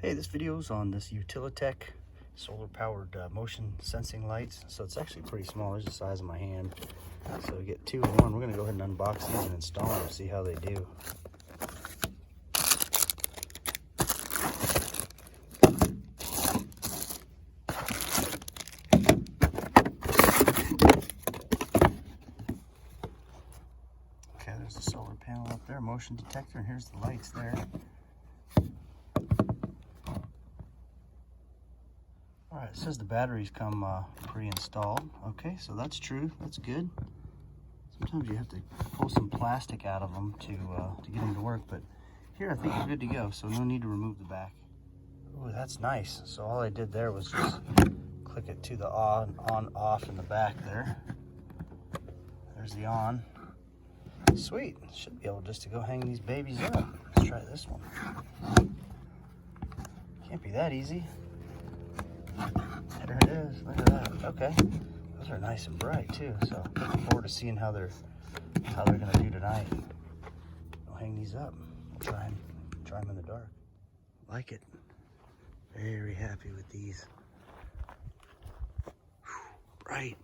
Hey, this video is on this Utilitec solar powered motion sensing lights. So it's actually pretty small. There's the size of my hand. So we get two in one. We're going to go ahead and unbox these and install them, see how they do. Okay, there's the solar panel up there, motion detector, and here's the lights there. Alright, it says the batteries come pre-installed. Okay, so that's true. That's good. Sometimes you have to pull some plastic out of them to get them to work, but here I think we're good to go, so no need to remove the back. Oh, that's nice. So all I did there was just click it to the on, off in the back there. There's the on. Sweet. Should be able just to go hang these babies up. Let's try this one. Can't be that easy. There it is. Look at that. Okay. Those are nice and bright too. So looking forward to seeing how they're gonna do tonight. I'll hang these up. I'll try them in the dark. Like it. Very happy with these. Whew, bright.